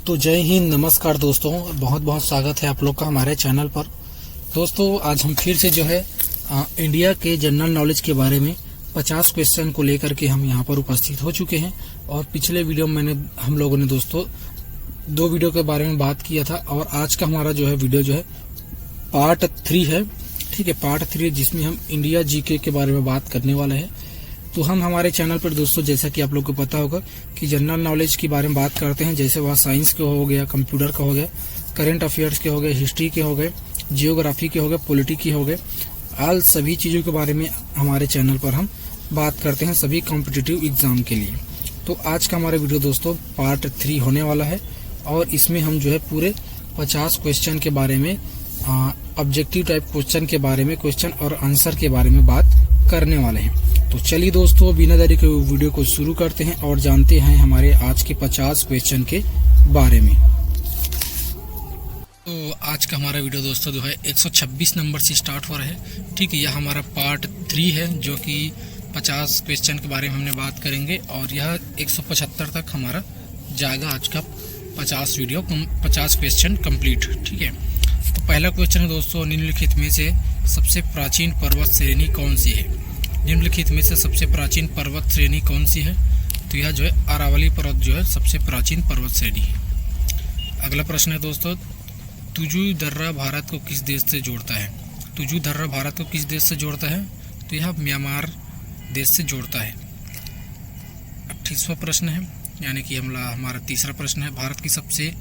तो जय हिंद, नमस्कार दोस्तों। बहुत बहुत स्वागत है आप लोग का हमारे चैनल पर। दोस्तों आज हम फिर से इंडिया के जनरल नॉलेज के बारे में 50 क्वेश्चन को लेकर के हम यहाँ पर उपस्थित हो चुके हैं। और पिछले वीडियो में हम लोगों ने दोस्तों 2 वीडियो के बारे में बात किया था और आज का हमारा वीडियो पार्ट 3 है। ठीक है, पार्ट 3 जिसमें हम इंडिया जीके के बारे में बात करने वाले हैं। तो हम हमारे चैनल पर दोस्तों जैसा कि आप लोग को पता होगा कि जनरल नॉलेज के बारे में बात करते हैं, जैसे वह साइंस के हो गया, कंप्यूटर का हो गया, करंट अफेयर्स के हो गए, हिस्ट्री के हो गए, जियोग्राफी के हो गए, पॉलिटी के हो गए। आल सभी चीज़ों के बारे में हमारे चैनल पर हम बात करते हैं सभी कॉम्पिटिटिव एग्जाम के लिए। तो आज का हमारा वीडियो दोस्तों पार्ट 3 होने वाला है और इसमें हम पूरे 50 क्वेश्चन के बारे में, ऑब्जेक्टिव टाइप क्वेश्चन के बारे में, क्वेश्चन और आंसर के बारे में बात करने वाले हैं। तो चलिए दोस्तों बिना देरी के वीडियो को शुरू करते हैं और जानते हैं हमारे आज के 50 क्वेश्चन के बारे में। तो आज का हमारा वीडियो दोस्तों 126 नंबर से स्टार्ट हो रहा है। ठीक है, यह हमारा पार्ट 3 है जो कि 50 क्वेश्चन के बारे में हमने बात करेंगे और यह 175 तक हमारा जाएगा आज का 50 क्वेश्चन कंप्लीट। ठीक है, तो पहला क्वेश्चन है दोस्तों, निम्नलिखित में से सबसे प्राचीन पर्वत श्रेणी कौन सी है? निम्नलिखित में से सबसे प्राचीन पर्वत श्रेणी कौन सी है? तो यह अरावली पर्वत सबसे प्राचीन पर्वत श्रेणी है। अगला प्रश्न है दोस्तों, तुजु दर्रा भारत को किस देश से जोड़ता है? तुजु दर्रा भारत को किस देश से जोड़ता है? तो यह म्यांमार देश से जोड़ता है। 28वां प्रश्न है, यानी कि हमारा तीसरा प्रश्न है, भारत की सबसे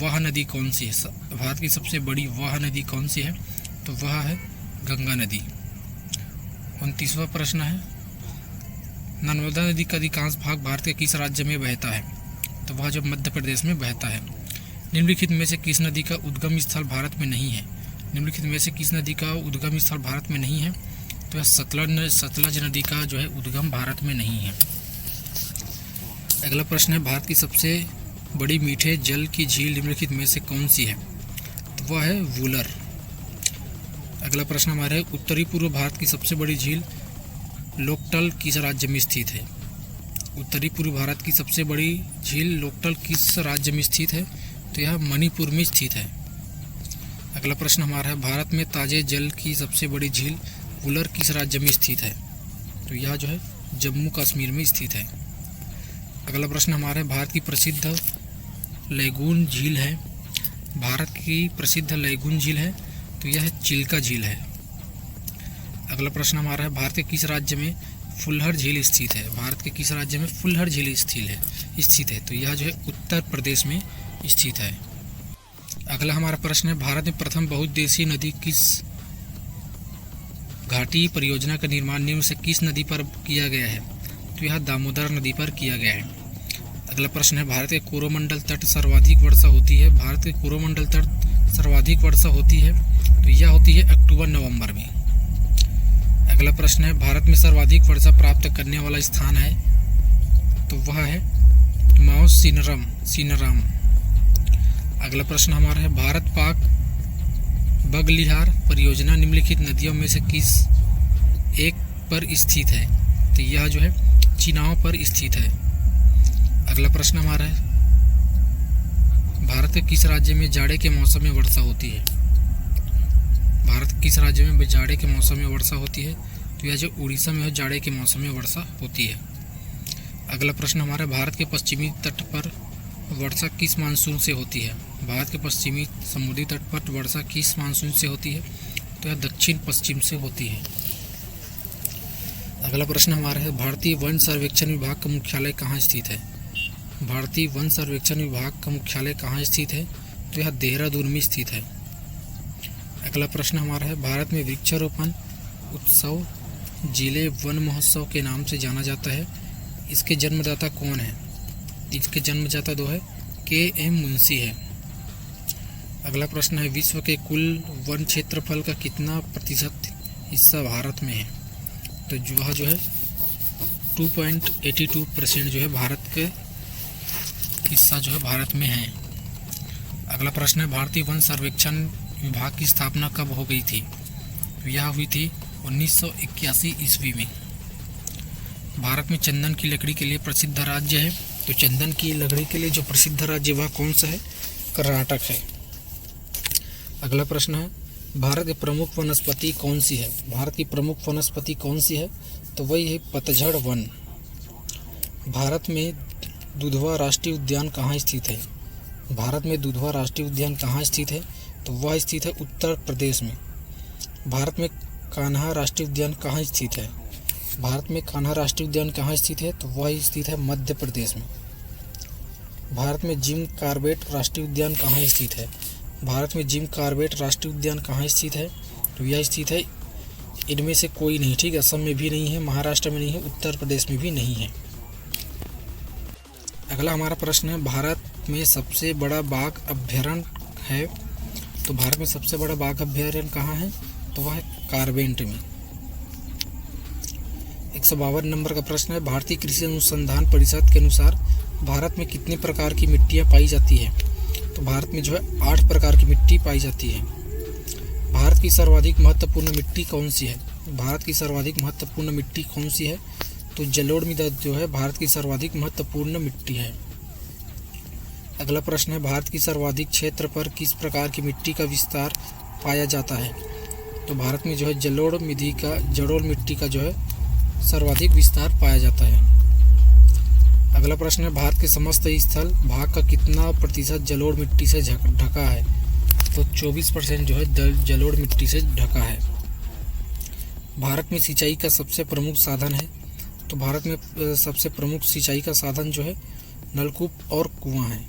वाह नदी कौन सी है? भारत की सबसे बड़ी वाह नदी कौन सी है? तो वह है गंगा नदी। 29वां प्रश्न है, नर्मदा नदी का अधिकांश भाग भारत के किस राज्य में बहता है? तो वह मध्य प्रदेश में बहता है। निम्नलिखित में से किस नदी का उद्गम स्थल भारत में नहीं है? निम्नलिखित में से किस नदी का उद्गम स्थल भारत में नहीं है? तो सतलज नदी का उद्गम भारत में नहीं है। अगला प्रश्न है, भारत की सबसे बड़ी मीठे जल की झील निम्नलिखित में से कौन सी है? तो वह है वुलर। अगला प्रश्न हमारा है, उत्तरी पूर्व भारत की सबसे बड़ी झील लोकटल किस राज्य में स्थित है? उत्तरी पूर्व भारत की सबसे बड़ी झील लोकटल किस राज्य में स्थित है? तो यह मणिपुर में स्थित है। अगला प्रश्न हमारा है, भारत में ताजे जल की सबसे बड़ी झील वुलर किस राज्य में स्थित है? तो यह जम्मू कश्मीर में स्थित है। अगला प्रश्न हमारा है, भारत की प्रसिद्ध लैगून झील है। भारत की प्रसिद्ध लैगून झील है तो यह चिल्का झील है। अगला प्रश्न हमारा है, भारत के किस राज्य में फुलहर झील स्थित है? भारत के किस राज्य में फुलहर झील स्थित है? तो यह उत्तर प्रदेश में स्थित है। अगला हमारा प्रश्न है, भारत में प्रथम बहुउद्देशीय नदी किस घाटी परियोजना का निर्माण निम्न से किस नदी पर किया गया है? तो यह दामोदर नदी पर किया गया है। अगला प्रश्न है, भारत के कोरोमंडल तट सर्वाधिक वर्षा होती है। भारत के कोरोमंडल तट सर्वाधिक वर्षा होती है तो यह होती है अक्टूबर-नवंबर में। अगला प्रश्न है, भारत में सर्वाधिक वर्षा प्राप्त करने वाला स्थान है तो वह है माउंट सीनराम। अगला प्रश्न हमारा है, भारत पाक बगलिहार परियोजना निम्नलिखित नदियों में से किस एक पर स्थित है? तो यह चिनाव पर स्थित है। अगला प्रश्न हमारा है, भारत के किस राज्य में जाड़े के मौसम में वर्षा होती है? भारत के किस राज्य में जाड़े के मौसम में वर्षा होती है? तो यह उड़ीसा में जाड़े के मौसम में वर्षा होती है। अगला प्रश्न हमारा, भारत के पश्चिमी तट पर वर्षा किस मानसून से होती है? भारत के पश्चिमी समुद्री तट पर वर्षा किस मानसून से होती है? तो यह दक्षिण पश्चिम से होती है। अगला प्रश्न हमारा है, भारतीय वन सर्वेक्षण विभाग का मुख्यालय कहाँ स्थित है? भारतीय वन सर्वेक्षण विभाग का मुख्यालय कहाँ स्थित है? तो यह देहरादून में स्थित है। अगला प्रश्न हमारा है, भारत में वृक्षारोपण उत्सव जिले वन महोत्सव के नाम से जाना जाता है। इसके जन्मदाता कौन है? इसके जन्मदाता के.एम. मुंशी है। अगला प्रश्न है, विश्व के कुल वन क्षेत्रफल का कितना प्रतिशत हिस्सा भारत में है? तो वह 2.82% भारत के हिस्सा भारत में है। अगला प्रश्न है, भारतीय वन सर्वेक्षण विभाग की स्थापना कब हो गई थी? यह हुई थी 1981 ईस्वी में। भारत में चंदन की लकड़ी के लिए प्रसिद्ध राज्य है तो चंदन की लकड़ी के लिए जो प्रसिद्ध राज्य वह कौन सा है? कर्नाटक है। अगला प्रश्न है, भारत की प्रमुख वनस्पति कौन सी है? भारत की प्रमुख वनस्पति कौन सी है? तो वही है पतझड़ वन। भारत में दुधवा राष्ट्रीय उद्यान कहाँ स्थित है? भारत में दुधवा राष्ट्रीय उद्यान कहाँ स्थित है? तो वह स्थित है उत्तर प्रदेश में। भारत में कान्हा राष्ट्रीय उद्यान कहाँ स्थित है? भारत में कान्हा राष्ट्रीय उद्यान कहाँ स्थित है? तो वह स्थित है मध्य प्रदेश में। भारत में जिम कॉर्बेट राष्ट्रीय उद्यान कहाँ स्थित है? भारत में जिम कॉर्बेट राष्ट्रीय उद्यान कहाँ स्थित है? तो यह स्थित है, इनमें से कोई नहीं, ठीक है, असम में भी नहीं है, महाराष्ट्र में नहीं है, उत्तर प्रदेश में भी नहीं है। अगला हमारा प्रश्न है, भारत में सबसे बड़ा बाघ अभयारण्य है? तो भारत में सबसे बड़ा बाघ अभयारण्य कहाँ है? तो वह है कार्बेट में। 152 नंबर का प्रश्न है, भारतीय कृषि अनुसंधान परिषद के अनुसार भारत में कितने प्रकार की मिट्टियाँ पाई जाती है? तो भारत में जो है 8 प्रकार की मिट्टी पाई जाती है। भारत की सर्वाधिक महत्वपूर्ण मिट्टी कौन सी है? भारत की सर्वाधिक महत्वपूर्ण मिट्टी कौन सी है? तो जलोढ़ मृदा जो है भारत की सर्वाधिक महत्वपूर्ण मिट्टी है। अगला प्रश्न है, भारत की सर्वाधिक क्षेत्र पर किस प्रकार की मिट्टी का विस्तार पाया जाता है? तो भारत में जो है जलोढ़ मिट्टी का जो है सर्वाधिक विस्तार पाया जाता है। अगला प्रश्न है, भारत के समस्त स्थल भाग का कितना प्रतिशत जलोढ़ मिट्टी से ढका है? तो 24% जो है जलोढ़ मिट्टी से ढका है। भारत में सिंचाई का सबसे प्रमुख साधन है? तो भारत में सबसे प्रमुख सिंचाई का साधन जो है नलकूप और कुआं है।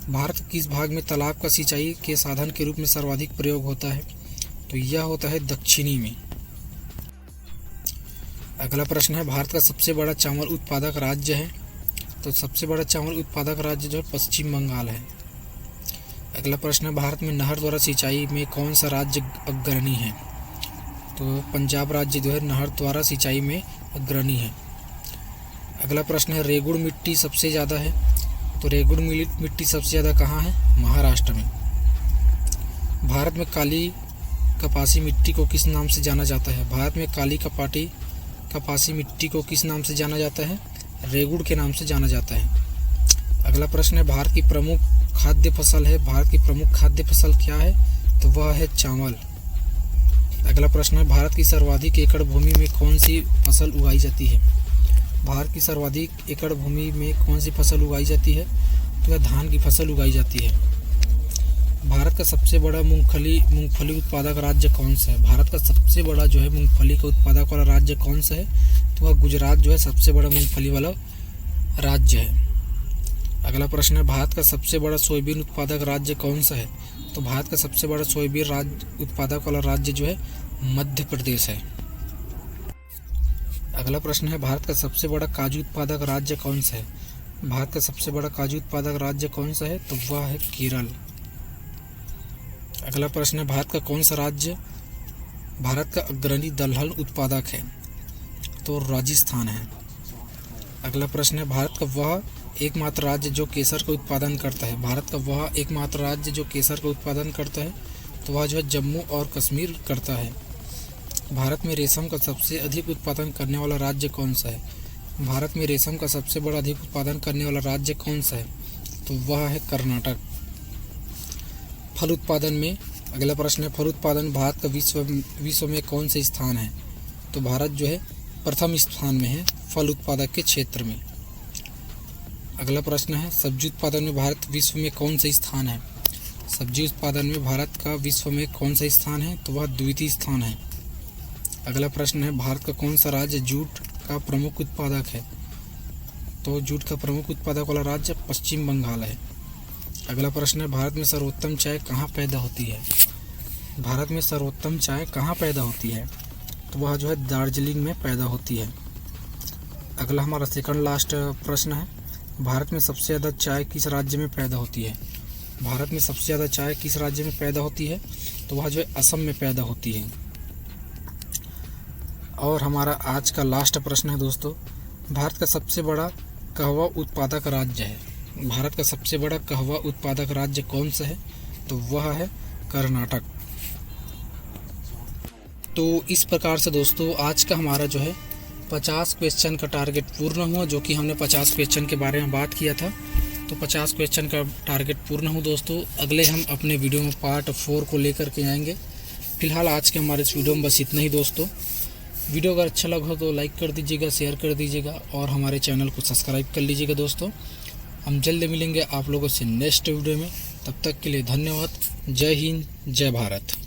भारत के किस भाग में तालाब का सिंचाई के साधन के रूप में सर्वाधिक प्रयोग होता है? तो यह होता है दक्षिणी में। अगला प्रश्न है, भारत का सबसे बड़ा चावल उत्पादक राज्य है? तो सबसे बड़ा चावल उत्पादक राज्य जो है पश्चिम बंगाल है। अगला प्रश्न है, भारत में नहर द्वारा सिंचाई में कौन सा राज्य अग्रणी है? तो पंजाब राज्य जो है नहर द्वारा सिंचाई में अग्रणी है। अगला प्रश्न है, रेगुड़ मिट्टी सबसे ज़्यादा है? तो रेगुड़ मिट्टी सबसे ज़्यादा कहाँ है? महाराष्ट्र में। भारत में काली कपासी मिट्टी को किस नाम से जाना जाता है? भारत में काली कपासी मिट्टी को किस नाम से जाना जाता है? रेगुड़ के नाम से जाना जाता है। अगला प्रश्न है, भारत की प्रमुख खाद्य फसल है? भारत की प्रमुख खाद्य फसल क्या है? तो वह है चावल। अगला प्रश्न है, भारत की सर्वाधिक एकड़ भूमि में कौन सी फसल उगाई जाती है? भारत की सर्वाधिक एकड़ भूमि में कौन सी फसल उगाई जाती है? तो यह धान की फसल उगाई जाती है। भारत का सबसे बड़ा मूंगफली उत्पादक राज्य कौन सा है? भारत का सबसे बड़ा जो है मूंगफली का उत्पादक वाला राज्य कौन सा है? तो वह गुजरात जो है सबसे बड़ा मूंगफली वाला राज्य है। अगला प्रश्न है, भारत का सबसे बड़ा सोयाबीन उत्पादक राज्य कौन सा है? तो भारत का सबसे बड़ा सोयाबीन उत्पादक वाला राज्य जो है मध्य प्रदेश है। अगला प्रश्न है, भारत का सबसे बड़ा काजू उत्पादक राज्य कौन सा है? भारत का सबसे बड़ा काजू उत्पादक राज्य कौन सा है? तो वह है केरल। अगला प्रश्न है, भारत का कौन सा राज्य भारत का अग्रणी दलहन उत्पादक है? तो राजस्थान है। अगला प्रश्न है, भारत का वह एकमात्र राज्य जो केसर का उत्पादन करता है? भारत का वह एकमात्र राज्य जो केसर का उत्पादन करता है? तो वह जो है जम्मू और कश्मीर करता है। भारत में रेशम का सबसे अधिक उत्पादन करने वाला राज्य कौन सा है? भारत में रेशम का सबसे बड़ा अधिक उत्पादन करने वाला राज्य कौन सा है? तो वह है कर्नाटक। फल उत्पादन में अगला प्रश्न है, फल उत्पादन भारत का विश्व में कौन से स्थान है? तो भारत जो है प्रथम स्थान में है फल उत्पादक के क्षेत्र में। अगला प्रश्न है, सब्जी उत्पादन में भारत विश्व में कौन सा स्थान है? सब्जी उत्पादन में भारत का विश्व में कौन सा स्थान है? तो वह द्वितीय स्थान है। अगला प्रश्न है, भारत का कौन सा राज्य जूट का प्रमुख उत्पादक है? तो जूट का प्रमुख उत्पादक वाला राज्य पश्चिम बंगाल है। अगला प्रश्न है, भारत में सर्वोत्तम चाय कहाँ पैदा होती है? भारत में सर्वोत्तम चाय कहाँ पैदा होती है? तो वह जो है दार्जिलिंग में पैदा होती है। अगला हमारा सेकंड लास्ट प्रश्न है, भारत में सबसे ज़्यादा चाय किस राज्य में पैदा होती है? भारत में सबसे ज़्यादा चाय किस राज्य में पैदा होती है? तो वह जो है असम में पैदा होती है। और हमारा आज का लास्ट प्रश्न है दोस्तों, भारत का सबसे बड़ा कहवा उत्पादक राज्य है? भारत का सबसे बड़ा कहवा उत्पादक राज्य कौन सा है? तो वह है कर्नाटक। तो इस प्रकार से दोस्तों आज का हमारा जो है 50 क्वेश्चन का टारगेट पूर्ण हुआ, जो कि हमने 50 क्वेश्चन के बारे में बात किया था। तो 50 क्वेश्चन का टारगेट पूर्ण हुआ दोस्तों। अगले हम अपने वीडियो में पार्ट 4 को लेकर के आएंगे। फिलहाल आज के हमारे इस वीडियो में बस इतना ही दोस्तों। वीडियो अगर अच्छा लगा हो तो लाइक कर दीजिएगा, शेयर कर दीजिएगा और हमारे चैनल को सब्सक्राइब कर लीजिएगा दोस्तों। हम जल्द मिलेंगे आप लोगों से नेक्स्ट वीडियो में। तब तक के लिए धन्यवाद। जय हिंद, जय भारत।